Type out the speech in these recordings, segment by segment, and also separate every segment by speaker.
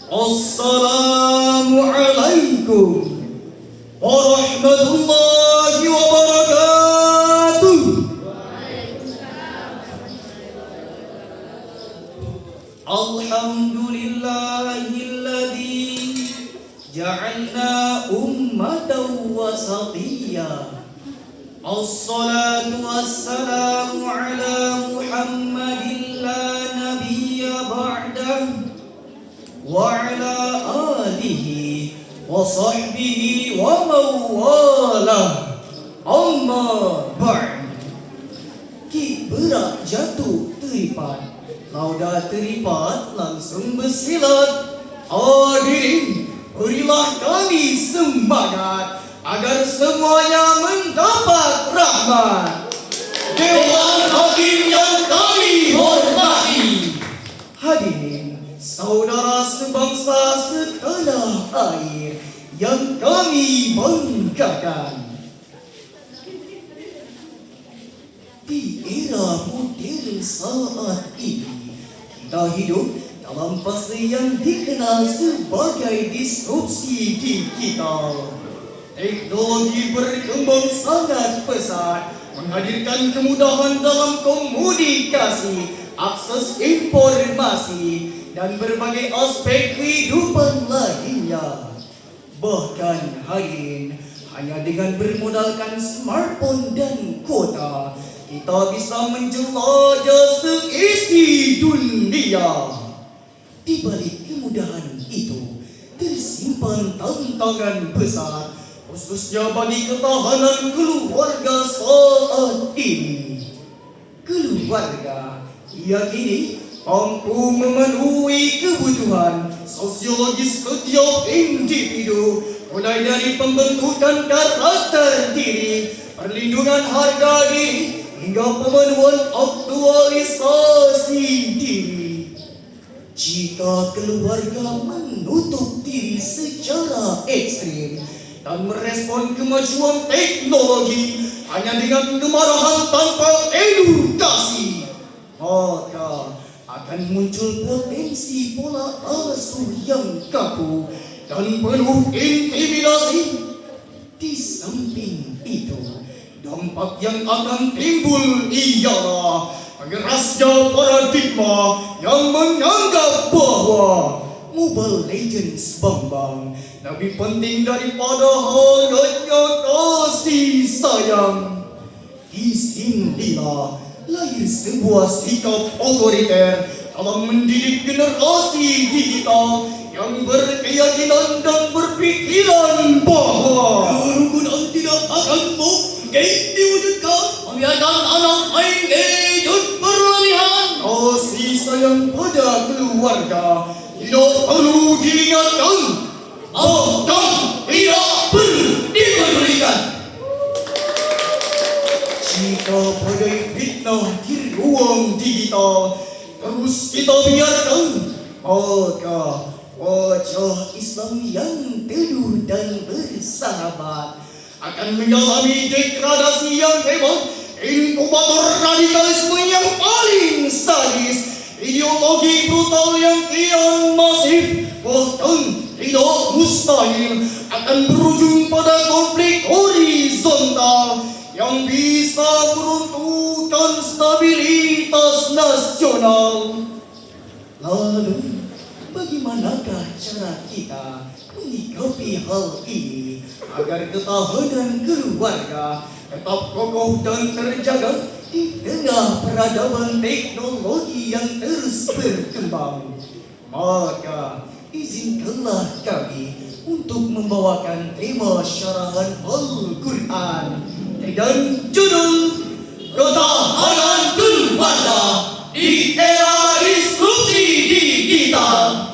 Speaker 1: Assalamualaikum warahmatullahi wabarakatuh. Alhamdulillahilladzi ja'alna ummatan wasatiyya. Assalatu wassalamu ala Muhammadin la nabiyya ba'dahu wa ala alihi wa sahbihi wa mawalah. Amma ba'd. Ki berak jatuh teripat, lauda teripat langsung bersilat. Hadirin, berilah kami semangat agar semuanya mendapat rahmat. Dewan Hakim yang kami hormati, hadirin saudara sebangsa setanah air yang kami banggakan. Di era modern saat ini, kita hidup dalam fase yang dikenal sebagai disrupsi digital. Teknologi berkembang sangat pesat, menghadirkan kemudahan dalam komunikasi, akses informasi, dan berbagai aspek kehidupan lainnya. Bahkan hadirin, hanya dengan bermodalkan smartphone dan kuota, kita bisa menjelajah seisi dunia. Di balik kemudahan itu, tersimpan tantangan besar, khususnya bagi ketahanan keluarga saat ini. Keluarga diyakini mampu memenuhi kebutuhan sosiologis setiap individu, mulai dari pembentukan karakter diri, perlindungan harga diri, hingga pemenuhan aktualisasi diri. Jika keluarga menutup diri secara ekstrim dan merespon kemajuan teknologi hanya dengan kemarahan tanpa edukasi, maka akan muncul potensi pola asuh yang kaku dan penuh intimidasi. Di samping itu, dampak yang akan timbul ialah mengerasnya paradigma yang menganggap bahwa Mobile Legends Bambang lebih penting daripada hangatnya kasih sayang. Disinilah lahir sebuah sikap otoriter dalam mendidik generasi digital yang berkeyakinan dan berpikiran bahwa kerukunan tidak akan mungkin diwujudkan membiarkan anak main gadget berlebihan. Kasih sayang pada keluarga tidak perlu diingatkan, bahkan tidak perlu dipedulikan. Jika badai fitnah di ruang digital terus kita biarkan, maka wajah Islam yang teduh dan bersahabat akan mengalami degradasi yang hebat. Inkubator radikalisme yang paling sadis, ideologi brutal yang kian masif, bahkan tidak mustahil akan berujung pada konflik horizontal yang bisa meruntuhkan stabilitas nasional. Lalu, bagaimanakah cara kita menyikapi hal ini agar ketahanan keluarga tetap kokoh dan terjaga di tengah peradaban teknologi yang terus berkembang? Maka izinkanlah kami untuk membawakan tema syarahan Al-Quran dengan judul Ketahanan Keluarga di Era Disrupsi Digital.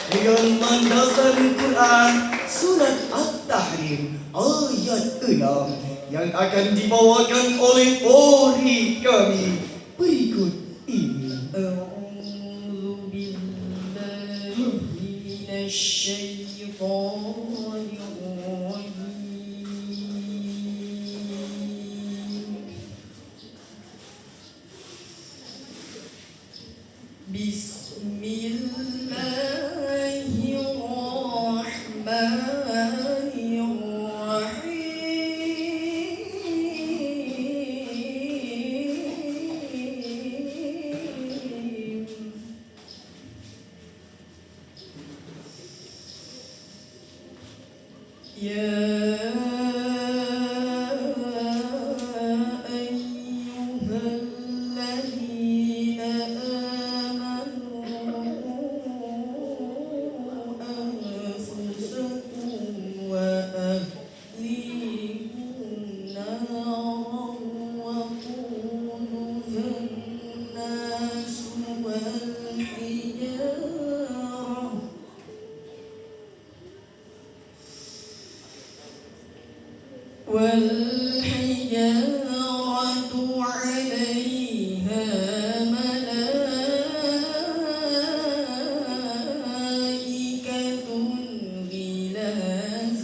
Speaker 1: Dengan landasan Quran surat At-Tahrim ayat 6 yang akan dibawakan oleh Polri kami berikut ini.
Speaker 2: أعوذ بالله من الشيطان الرجيم بسم الله الرحمن الرحيم يا أيها الذين آمنوا أنفسكم وأهليكم نارا وقودها الناس والحجارة عليها ملائكة غلاظ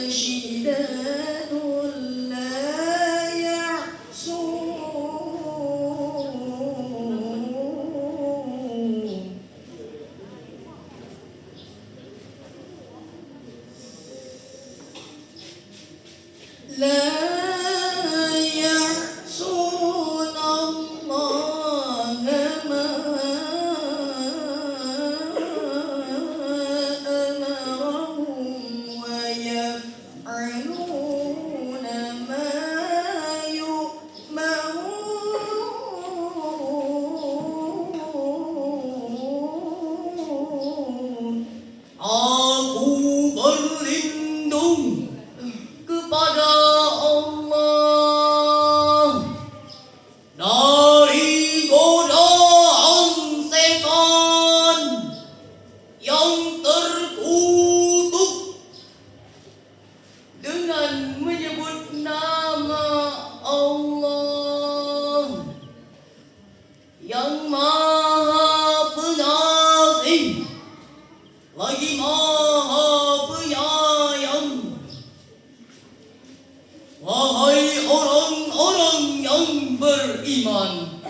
Speaker 2: شداد لا يعصون لا يعصون الله ما أمرهم ويفعلون ما يؤمرون.
Speaker 1: Aku berlindung kepada Allah dari godaan setan yang terkutuk dengan menyebut nama Allah yang Maha Pengasih lagi Maha Penyayang. Wahai orang-orang yang beriman,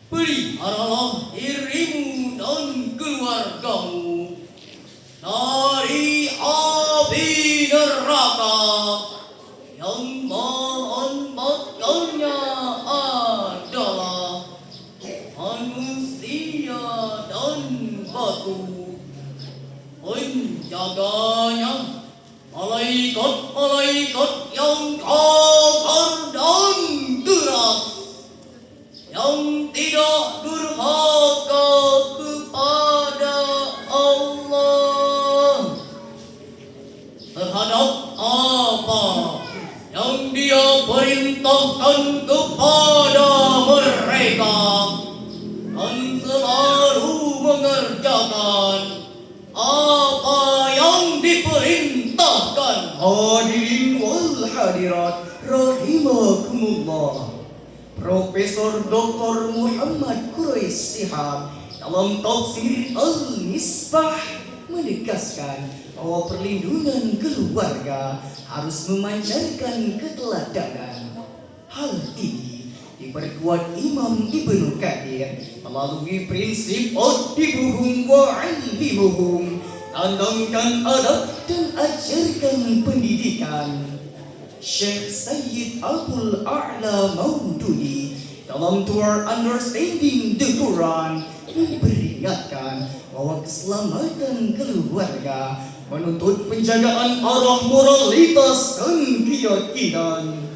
Speaker 1: peliharalah dirimu dan keluargamu dari api neraka yang bahan bakarnya adalah manusia dan batu. Penjaganya malaikat-malaikat yang kasar dan keras, yang tidak durhaka kepada Allah terhadap apa yang Dia perintahkan kepada mereka, dan selalu mengerjakan apa yang diperintahkan. Hadirin wal hadirat rahimakumullah. Profesor Dr. Muhammad Quraish Shihab dalam tafsir Al-Misbah menegaskan bahwa perlindungan keluarga harus memancarkan keteladanan. Hal ini diperkuat Imam Ibnu Katsir melalui prinsip adibuhum wa 'allimuhum, tanamkan adab dan ajarkan pendidikan. Syekh Sayyid Abdul A'la Maududi dalam Tour Understanding the Quran memperingatkan bahwa keselamatan keluarga menuntut penjagaan arah moralitas dan keyakinan.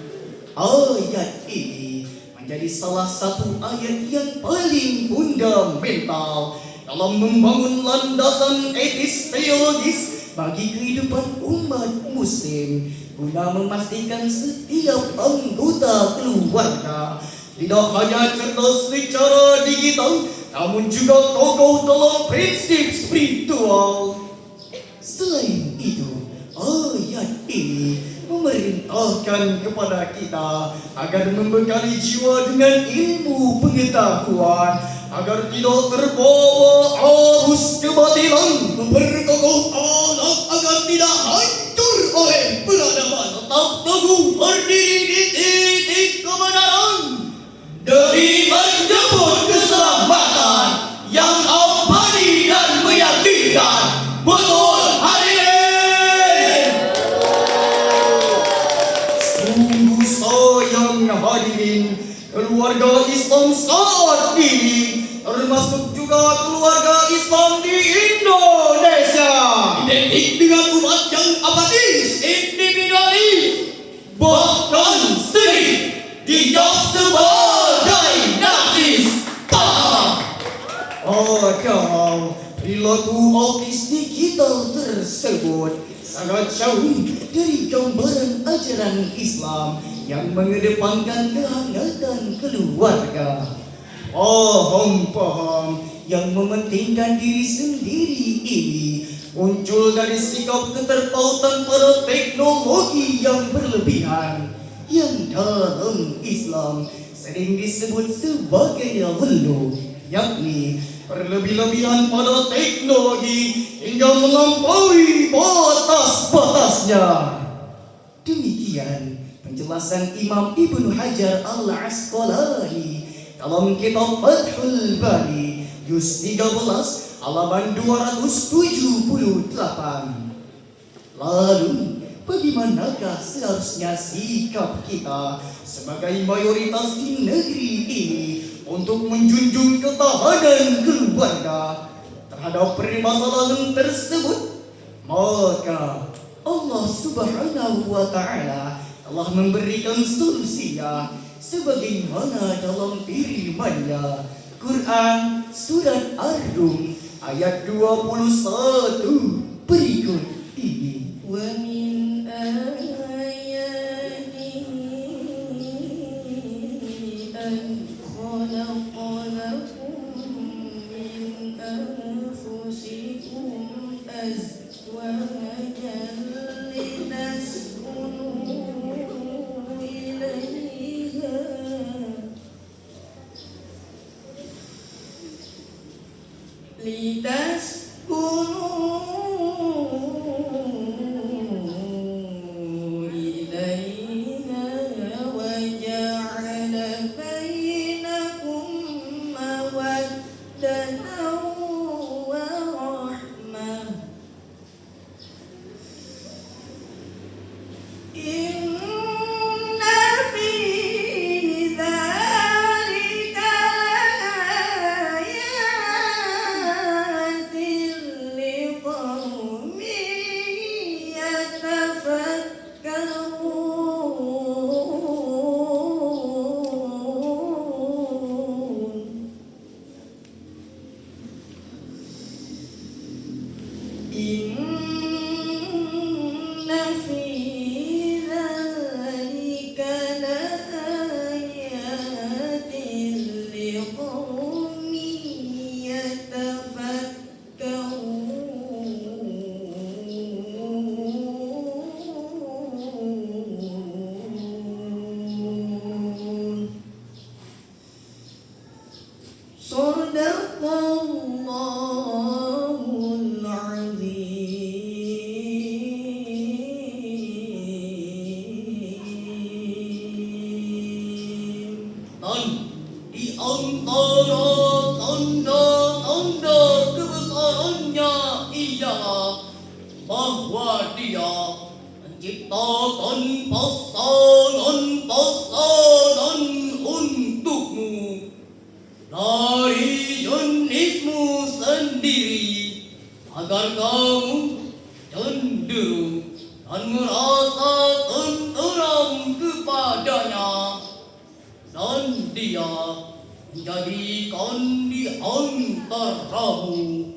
Speaker 1: Ayat ini menjadi salah satu ayat yang paling fundamental dalam membangun landasan etis teologis bagi kehidupan umat muslim, guna memastikan setiap anggota keluarga tidak hanya cerdas secara digital, namun juga kokoh dalam prinsip spiritual. Selain itu, limpahkan kepada kita agar membekali jiwa dengan ilmu pengetahuan, agar tidak terbawa arus kebatilan, memperkokoh anak agar tidak hancur oleh peradaban, tetap teguh berdiri di titik kebenaran demi menjemput keselamatan yang abadi dan meyakinkan. Betul hadirin. Sungguh sayang hadirin, keluarga Islam saat ini, termasuk juga keluarga Islam di Indonesia, identik dengan umat yang apatis, individualis, bahkan sering dicap sebagai narsis. Kau perilaku autis digital tersebut sangat jauh dari gambaran ajaran Islam yang mengedepankan kehangatan keluarga. Paham yang mementingkan diri sendiri ini muncul dari sikap keterpautan pada teknologi yang berlebihan, yang dalam Islam sering disebut sebagai ghulu, yakni berlebih-lebihan pada teknologi hingga melampaui batas-batasnya. Demikian penjelasan Imam Ibnu Hajar Al-Asqalani dalam kitab Fathul Bari juz 13 halaman 278. Lalu bagaimanakah seharusnya sikap kita sebagai mayoritas di negeri ini untuk menjunjung ketahanan keluarga terhadap permasalahan tersebut? Maka Allah Subhanahu wa Ta'ala telah memberikan solusinya sebagaimana dalam firman-Nya, Quran surat Ar-Rum ayat 21 berikut ini.
Speaker 2: ومن آياته أن خلق لكم من أنفسكم أزواجا لتسكنوا إليها وجعل بينكم مودة ورحمة إن في ذلك لآيات لقوم يتفكرون إن في ذلك لآيات لقوم يتفكرون صدق الله العظيم.
Speaker 1: Dan di antara tanda-tanda kebesarannya ialah bahwa Dia menciptakan pasangan-pasangan untukmu dari jenismu sendiri, agar kamu cenderung dan merasa tenteram kepadanya, dan Dia menjadikan di antaramu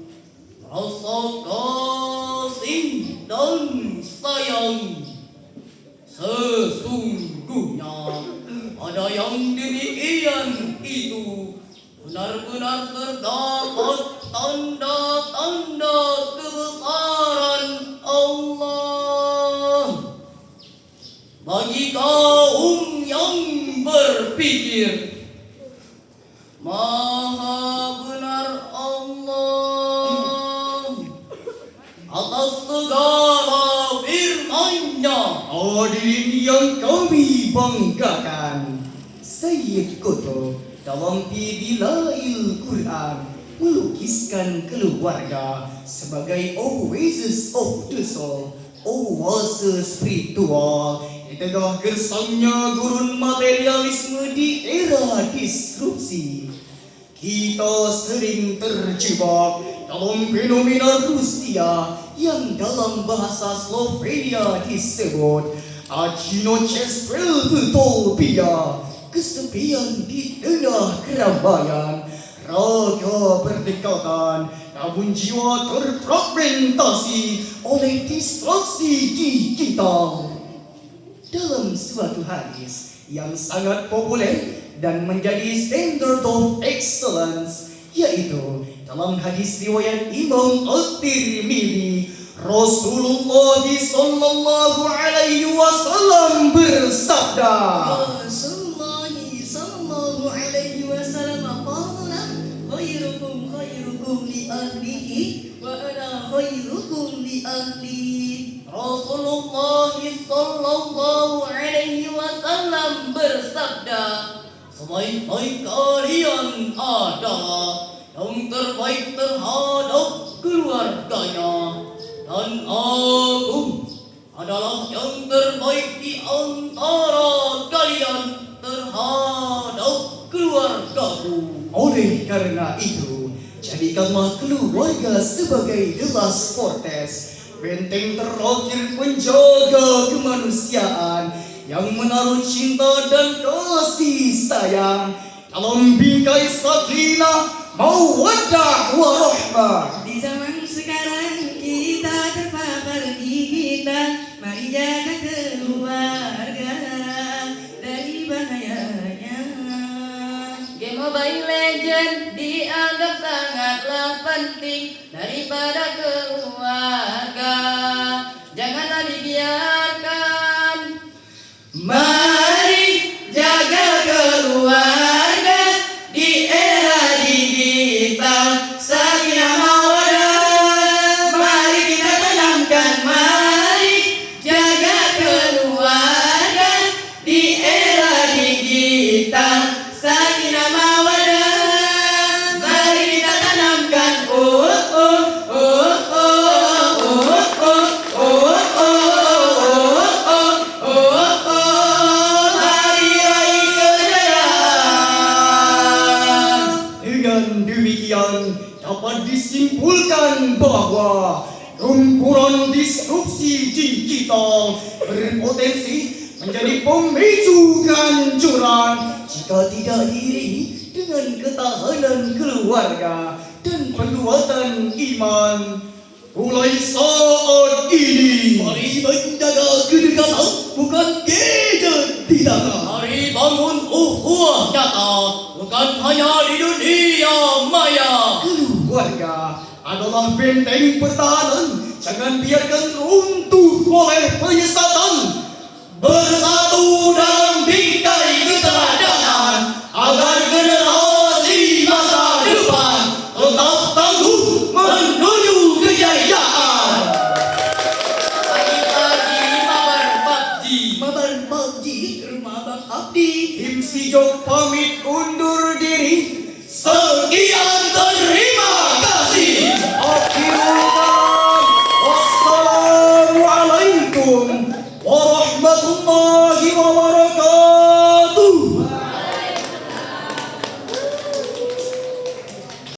Speaker 1: rasa kasih dan sayang. Sesungguhnya pada yang demikian itu benar-benar terdapat tanda-tanda kebesaran Allah bagi kamu
Speaker 3: Hadirin yang kami banggakan, Sayyid Qutb dalam Fidilail Quran melukiskan keluarga sebagai oasis of the soul, oase spiritual di tengah gersangnya gurun materialisme di era disrupsi. Kita sering terjebak dalam fenomena Rusia yang dalam bahasa Slovenia disebut Aginochesveltopia, kesepian di tengah keramaian, raga berdekatan, namun jiwa terfragmentasi oleh distraksi digital. Dalam suatu hadis yang sangat populer dan menjadi standard of excellence, yaitu dalam hadis riwayat Imam At-Tirmidzi, Rasulullah sallallahu alaihi wasallam bersabda,
Speaker 2: Rasulullah sallallahu alaihi wasallam qala khairukum li ahlihi wa ana khairukum li ahli.
Speaker 1: Rasulullah sallallahu alaihi wasallam bersabda, sebaik-baik kalian adalah yang terbaik terhadap keluarganya, dan aku adalah yang terbaik di antara kalian terhadap keluargaku.
Speaker 3: oleh karena itu, jadikanlah keluarga sebagai the last fortress, benteng terakhir penjaga kemanusiaan yang menaruh cinta dan kasih sayang dalam bingkai sakinah, mawaddah warahmah.
Speaker 2: Di zaman sekarang kita terpapar digital, mari jaga keluarga dari bahayanya.
Speaker 1: Game Mobile Legends dianggap sangatlah penting daripada keluarga. Janganlah dibiarkan.
Speaker 3: Mari jaga keluarga di era digital, sakinah mawaddah. Mari kita tanamkan, mari jaga keluarga di era digital, sakinah mawaddah. Mari kita tanamkan, oh oh oh oh oh oh oh oh. Hari Raya Kejayaan. Dengan demikian dapat disimpulkan bahwa gempuran disrupsi digital berpotensi menjadi pemicu kehancuran jika tidak diiringi dengan ketahanan keluarga dan penguatan iman. Mulai saat ini, mari menjaga kedekatan, bukan gadget di tangan.
Speaker 1: Mari bangun ukhuwah nyata, bukan hanya di dunia maya.
Speaker 3: Keluarga adalah benteng pertahanan, jangan biarkan runtuh oleh penyesatan. Bersatu dalam bingkai keteladanan, agar generasi masa depan tetap tangguh menuju kejayaan.
Speaker 1: Pagi-pagi mabar PUBG.
Speaker 2: Mabar PUBG rumah Bang Abdi.
Speaker 3: Tim Sijok pamit